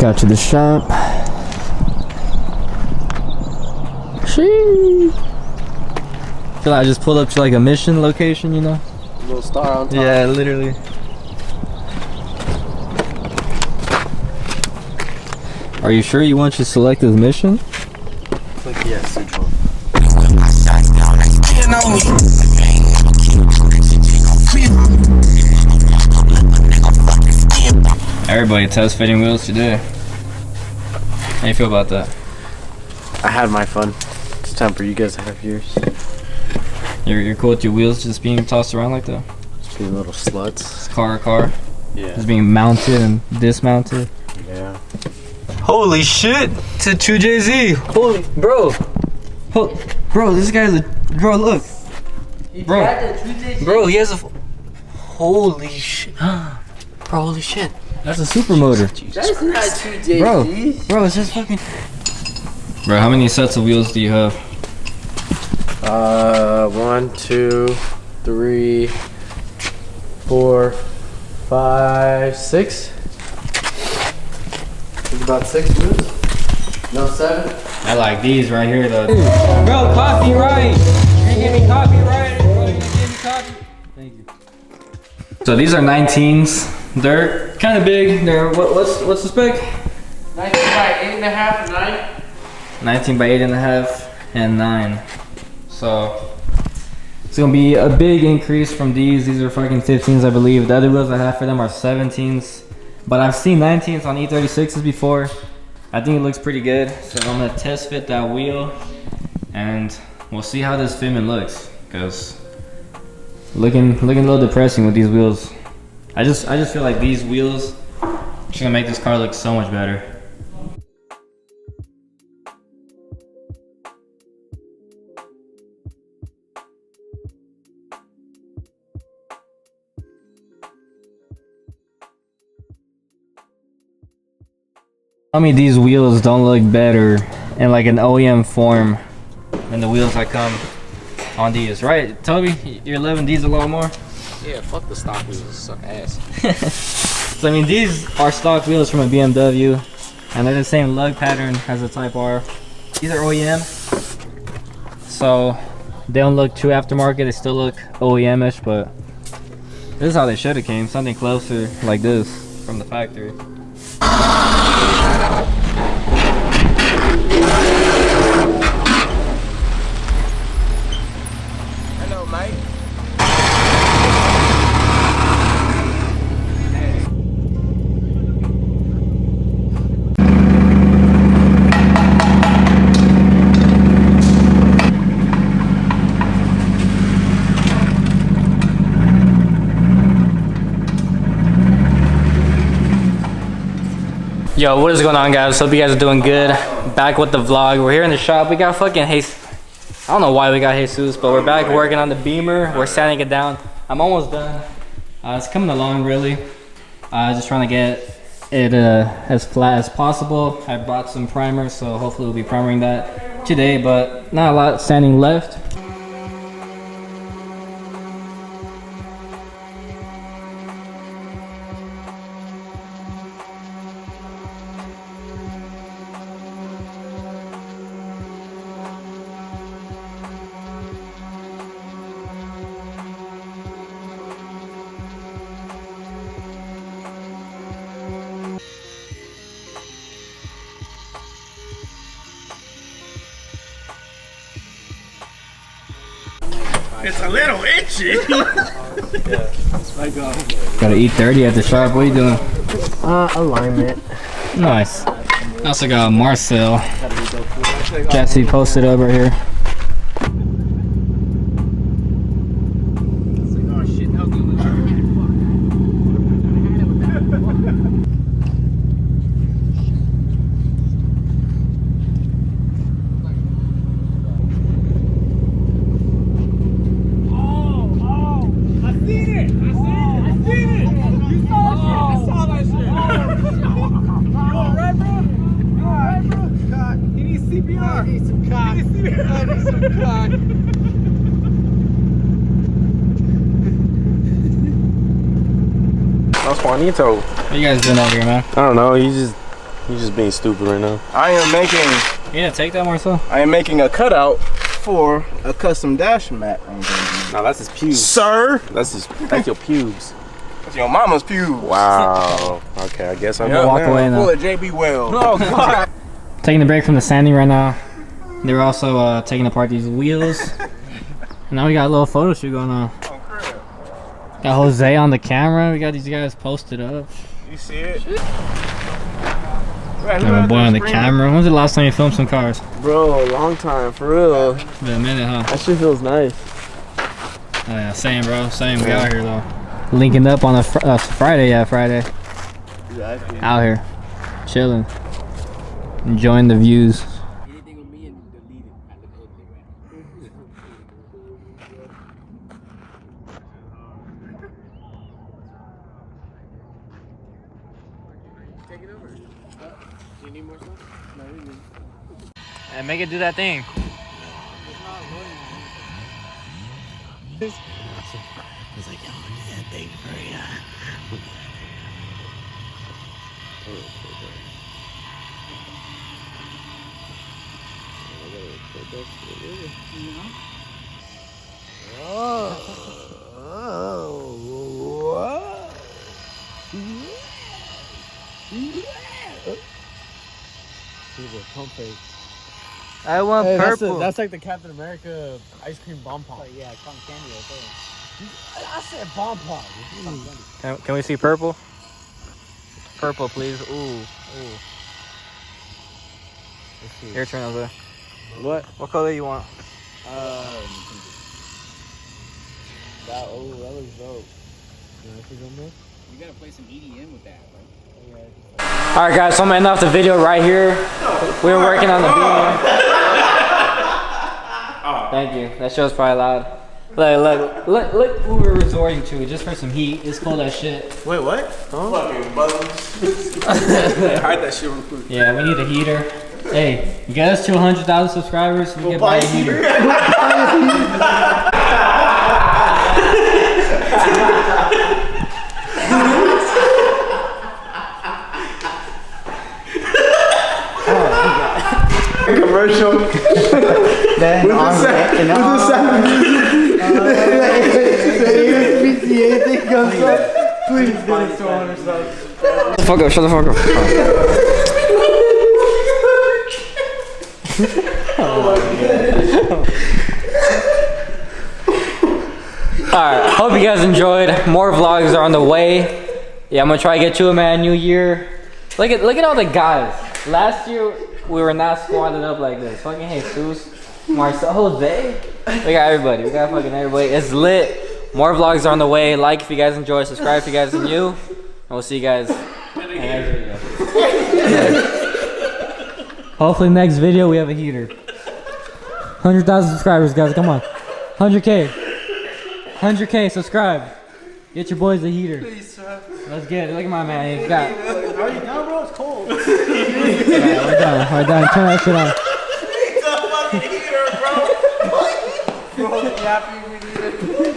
out to the shop. Sheesh. I feel like I just pulled up to like a mission location, you know? A little star on top. Yeah, literally. Are you sure you want to select this mission? Click yes, which one? Everybody test fitting wheels today. How do you feel about that? I had my fun. It's time for you guys to have yours. You're cool with your wheels just being tossed around like that? Just being little sluts. Car. Yeah. Just being mounted and dismounted. Yeah. Holy shit! It's a 2JZ! Holy, bro! Bro, this guy's a, bro, look! Bro, he has a, holy shit. Bro, holy shit. That's a super motor. That's not 2JZ. Bro, it's just fucking... Bro, how many sets of wheels do you have? 1, 2, 3, 4, 5, 6. Think about 6 wheels. No, 7. I like these right here though. Bro, copyright! You didn't give me copyright, bro. You didn't give me copy. Thank you. So these are 19s. They're kind of big. They're what's the spec? 19 by 8.5 and 9. 19 by 8.5 and 9. So it's gonna be a big increase from these. These are fucking 15s, I believe. The other wheels I have for them are 17s. But I've seen 19s on E36s before. I think it looks pretty good. So I'm gonna test fit that wheel and we'll see how this fitment looks. Cause looking a little depressing with these wheels. I just feel like these wheels are just gonna make this car look so much better. Tell me these wheels don't look better in like an OEM form than the wheels that come on these, right? Toby, you're loving these a lot more? Yeah, fuck the stock wheels, suck ass. So I mean, these are stock wheels from a BMW and they're the same lug pattern as the Type R. These are OEM, so they don't look too aftermarket, they still look OEM-ish, but this is how they should have came, something closer like this from the factory. Hello, mate. Yo, what is going on, guys? Hope you guys are doing good. Back with the vlog. We're here in the shop. We got fucking Jesus. I don't know why we got Jesus, but we're back working on the Beamer. We're sanding it down. I'm almost done. It's coming along really. Just trying to get it as flat as possible. I brought some primer, so hopefully we'll be primering that today, but not a lot sanding left. It's a little itchy. Got to eat 30 at the shop. What are you doing? Alignment. Nice. I also got Marcel. Jesse posted over here. That's Juanito. What are you guys doing over here, man? I don't know, he's just You just being stupid right now. I am making. You gonna take that, Marcel? I am making a cutout for a custom dash mat. No, that's his pubes. Sir, That's your pubes. it's your mama's pubes. Wow. Okay, I guess I'm Yeah, walk away now. Full of JB Wells. Oh God. Taking a break from the sanding right now. They were also taking apart these wheels. And now we got a little photo shoot going on. Got Jose on the camera. We got these guys posted up. You see it? Got my boy on the camera. When was the last time you filmed some cars? Bro, a long time, for real. Been a minute, huh? That shit feels nice. Oh yeah, same, bro. Same. We out here though. Linking up on a Friday. Yeah, Friday. Exactly. Out here, chilling, enjoying the views. And make it do that thing. It's like, yo, do that thing for ya. I want purple. That's like the Captain America ice cream bomb pop. Oh, yeah, cotton candy right there. I said bomb pop. Can we see purple? Purple, please. Ooh. Your turn, Jose. What color you want? That looks dope. You gotta play some EDM with that, bro. All right, guys. So I'm gonna end off the video right here. We were working on the beam. Thank you. That show's probably loud. Look who we're resorting to just for some heat. It's cold as shit. Wait, what? Fucking buttons. Hide that shit real quick. Yeah, we need a heater. Hey, you get us to 100,000 subscribers, we can buy a heater. Commercial. Then With the sound. anything comes up, please get us to 100,000. Shut the fuck up, shut the fuck up. Alright, hope you guys enjoyed. More vlogs are on the way. Yeah, I'm gonna try to get to a man new year. Look at all the guys. Last year we were not squatted up like this. Fucking Jesus, Marcel, Jose. We got everybody. We got fucking everybody. It's lit. More vlogs are on the way. Like if you guys enjoy, subscribe if you guys are new. And we'll see you guys in the next video. Hopefully next video we have a heater. 100,000 subscribers, guys. Come on. 100K. 100K, subscribe. Get your boys a heater. Please, sir. Let's get it. Look at my man. He's got. Are you down, bro? It's cold. Alright, we're done. We're done. Turn that shit off. It's a fucking heater, bro. Bro, happy we need it.